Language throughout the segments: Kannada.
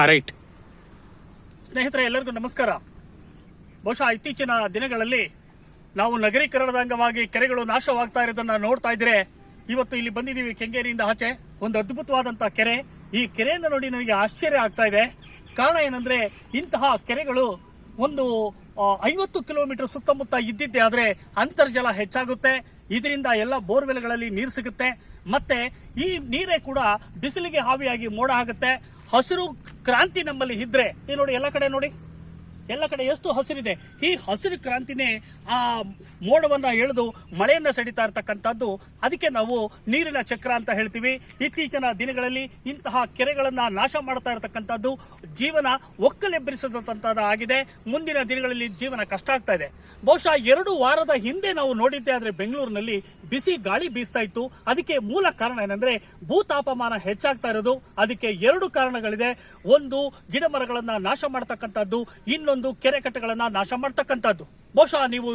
ರೈಟ್. ಸ್ನೇಹಿತರೆ, ಎಲ್ಲರಿಗೂ ನಮಸ್ಕಾರ. ಬಹುಶಃ ಇತ್ತೀಚಿನ ದಿನಗಳಲ್ಲಿ ನಾವು ನಗರೀಕರಣದ ಅಂಗವಾಗಿ ಕೆರೆಗಳು ನಾಶವಾಗ್ತಾ ಇರೋದನ್ನ ನೋಡ್ತಾ ಇದ್ರೆ, ಇವತ್ತು ಇಲ್ಲಿ ಬಂದಿದ್ದೀವಿ ಕೆಂಗೇರಿಯಿಂದ ಆಚೆ. ಒಂದು ಅದ್ಭುತವಾದಂತಹ ಕೆರೆ. ಈ ಕೆರೆಯನ್ನು ನೋಡಿ ನನಗೆ ಆಶ್ಚರ್ಯ ಆಗ್ತಾ ಇದೆ. ಕಾರಣ ಏನಂದ್ರೆ, ಇಂತಹ ಕೆರೆಗಳು ಒಂದು 50 ಕಿಲೋಮೀಟರ್ ಸುತ್ತಮುತ್ತ ಇದ್ದಿದ್ದೆ ಆದ್ರೆ ಅಂತರ್ಜಲ ಹೆಚ್ಚಾಗುತ್ತೆ. ಇದರಿಂದ ಎಲ್ಲ ಬೋರ್ವೆಲ್ಗಳಲ್ಲಿ ನೀರು ಸಿಗುತ್ತೆ. ಮತ್ತೆ ಈ ನೀರೇ ಕೂಡ ಬಿಸಿಲಿಗೆ ಹಾವಿಯಾಗಿ ಮೋಡ ಆಗುತ್ತೆ. ಹಸಿರು ಕ್ರಾಂತಿ ನಮ್ಮಲ್ಲಿ ಇದ್ರೆ, ಈ ನೋಡಿ ಎಲ್ಲ ಕಡೆ ನೋಡಿ, ಎಲ್ಲ ಕಡೆ ಎಷ್ಟು ಹಸಿರಿದೆ. ಈ ಹಸಿರು ಕ್ರಾಂತಿನೇ ಆ ಮೋಡವನ್ನ ಎಳೆದು ಮಳೆಯನ್ನ ಸಡಿತಾ ಇರ್ತಕ್ಕಂಥದ್ದು. ಅದಕ್ಕೆ ನಾವು ನೀರಿನ ಚಕ್ರ ಅಂತ ಹೇಳ್ತೀವಿ. ಇತ್ತೀಚಿನ ದಿನಗಳಲ್ಲಿ ಇಂತಹ ಕೆರೆಗಳನ್ನ ನಾಶ ಮಾಡ್ತಾ ಇರತಕ್ಕಂಥದ್ದು ಜೀವನ ಒಕ್ಕಲೆಬ್ಬರಿಸದಂತದ್ದು ಆಗಿದೆ. ಮುಂದಿನ ದಿನಗಳಲ್ಲಿ ಜೀವನ ಕಷ್ಟ ಆಗ್ತಾ ಇದೆ. ಬಹುಶಃ 2 ವಾರದ ಹಿಂದೆ ನಾವು ನೋಡಿದ್ದೆ ಆದ್ರೆ ಬೆಂಗಳೂರಿನಲ್ಲಿ ಬಿಸಿ ಗಾಳಿ ಬೀಸ್ತಾ ಇತ್ತು. ಅದಕ್ಕೆ ಮೂಲ ಕಾರಣ ಏನಂದ್ರೆ, ಭೂತಾಪಮಾನ ಹೆಚ್ಚಾಗ್ತಾ ಇರೋದು. ಅದಕ್ಕೆ 2 ಕಾರಣಗಳಿದೆ. ಒಂದು, ಗಿಡ ಮರಗಳನ್ನ ನಾಶ ಮಾಡ್ತಕ್ಕಂಥದ್ದು, ಇನ್ನೊಂದು ಕೆರೆ ಕಟ್ಟೆಗಳನ್ನ ನಾಶ ಮಾಡ್ತಕ್ಕಂಥದ್ದು. ಬಹುಶಃ ನೀವು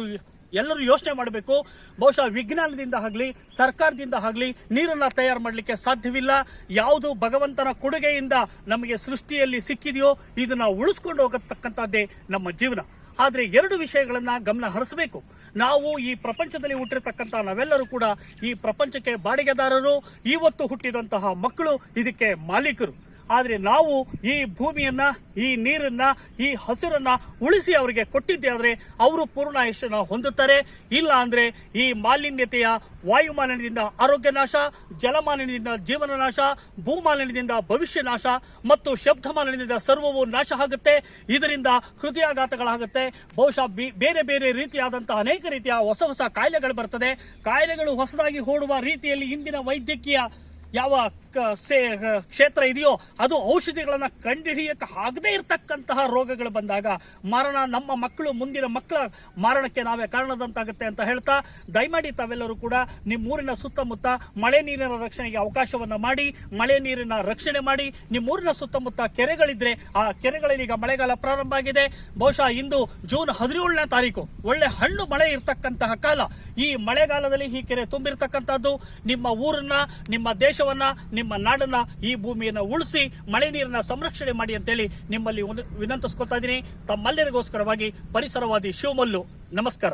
ಎಲ್ಲರೂ ಯೋಚನೆ ಮಾಡಬೇಕು. ಬಹುಶಃ ವಿಜ್ಞಾನದಿಂದ ಆಗಲಿ ಸರ್ಕಾರದಿಂದ ಆಗಲಿ ನೀರನ್ನ ತಯಾರು ಮಾಡಲಿಕ್ಕೆ ಸಾಧ್ಯವಿಲ್ಲ. ಯಾವುದು ಭಗವಂತನ ಕೊಡುಗೆಯಿಂದ ನಮಗೆ ಸೃಷ್ಟಿಯಲ್ಲಿ ಸಿಕ್ಕಿದೆಯೋ ಇದನ್ನ ಉಳಿಸ್ಕೊಂಡು ಹೋಗತಕ್ಕಂಥದ್ದೇ ನಮ್ಮ ಜೀವನ. ಆದ್ರೆ 2 ವಿಷಯಗಳನ್ನ ಗಮನ ಹರಿಸಬೇಕು. ನಾವು ಈ ಪ್ರಪಂಚದಲ್ಲಿ ಹುಟ್ಟಿರ್ತಕ್ಕಂಥ ನಾವೆಲ್ಲರೂ ಕೂಡ ಈ ಪ್ರಪಂಚಕ್ಕೆ ಬಾಡಿಗೆದಾರರು. ಇವತ್ತು ಹುಟ್ಟಿದಂತಹ ಮಕ್ಕಳು ಇದಕ್ಕೆ ಮಾಲೀಕರು. ಆದ್ರೆ ನಾವು ಈ ಭೂಮಿಯನ್ನ, ಈ ನೀರನ್ನ, ಈ ಹಸಿರನ್ನ ಉಳಿಸಿ ಅವರಿಗೆ ಕೊಟ್ಟಿದ್ದೆ ಆದ್ರೆ ಅವರು ಪೂರ್ಣಾಯುಷ್ಯನ ಹೊಂದುತ್ತಾರೆ. ಇಲ್ಲ ಅಂದ್ರೆ ಈ ಮಾಲಿನ್ಯತೆಯ ವಾಯುಮಾಲಿನ್ಯದಿಂದ ಆರೋಗ್ಯ ನಾಶ, ಜಲಮಾಲಿನ್ಯದಿಂದ ಜೀವನ ನಾಶ, ಭೂಮಾಲಿನ್ಯದಿಂದ ಭವಿಷ್ಯ ನಾಶ ಮತ್ತು ಶಬ್ದ ಮಾಲಿನ್ಯದಿಂದ ಸರ್ವವು ನಾಶ ಆಗುತ್ತೆ. ಇದರಿಂದ ಹೃದಯಾಘಾತಗಳಾಗುತ್ತೆ. ಬಹುಶಃ ಬೇರೆ ಬೇರೆ ರೀತಿಯಾದಂತಹ ಅನೇಕ ರೀತಿಯ ಹೊಸ ಕಾಯಿಲೆಗಳು ಬರ್ತದೆ. ಕಾಯಿಲೆಗಳು ಹೊಸದಾಗಿ ಓಡುವ ರೀತಿಯಲ್ಲಿ ಇಂದಿನ ವೈದ್ಯಕೀಯ ಯಾವ ಕ್ಷೇತ್ರ ಇದೆಯೋ ಅದು ಔಷಧಿಗಳನ್ನ ಕಂಡುಹಿಡಿಯಕ್ಕೆ ಆಗದೇ ಇರತಕ್ಕಂತಹ ರೋಗಗಳು ಬಂದಾಗ ಮರಣ, ನಮ್ಮ ಮಕ್ಕಳು, ಮುಂದಿನ ಮಕ್ಕಳ ಮರಣಕ್ಕೆ ನಾವೇ ಕಾರಣದಂತಾಗುತ್ತೆ ಅಂತ ಹೇಳ್ತಾ, ದಯಮಾಡಿ ತಾವೆಲ್ಲರೂ ಕೂಡ ನಿಮ್ಮೂರಿನ ಸುತ್ತಮುತ್ತ ಮಳೆ ನೀರಿನ ರಕ್ಷಣೆಗೆ ಅವಕಾಶವನ್ನ ಮಾಡಿ, ಮಳೆ ನೀರಿನ ರಕ್ಷಣೆ ಮಾಡಿ. ನಿಮ್ಮೂರಿನ ಸುತ್ತಮುತ್ತ ಕೆರೆಗಳಿದ್ರೆ ಆ ಕೆರೆಗಳಲ್ಲಿ ಈಗ ಮಳೆಗಾಲ ಪ್ರಾರಂಭ ಆಗಿದೆ. ಬಹುಶಃ ಇಂದು ಜೂನ್ 17ನೇ ತಾರೀಕು, ಒಳ್ಳೆ ಹಣ್ಣು ಮಳೆ ಇರತಕ್ಕಂತಹ ಕಾಲ. ಈ ಮಳೆಗಾಲದಲ್ಲಿ ಈ ಕೆರೆ ತುಂಬಿರ್ತಕ್ಕಂಥದ್ದು. ನಿಮ್ಮ ಊರನ್ನ, ನಿಮ್ಮ ದೇಶವನ್ನ, ನಿಮ್ಮ ನಾಡನ್ನ, ಈ ಭೂಮಿಯನ್ನ ಉಳಿಸಿ ಮಳೆ ನೀರನ್ನ ಸಂರಕ್ಷಣೆ ಮಾಡಿ ಅಂತೇಳಿ ನಿಮ್ಮಲ್ಲಿ ವಿನಂತಿಸ್ಕೊತಾ ಇದ್ದೀನಿ. ತಮ್ಮೆಲ್ಲರಿಗೋಸ್ಕರವಾಗಿ ಪರಿಸರವಾದಿ ಶಿವಮಲ್ಲು. ನಮಸ್ಕಾರ.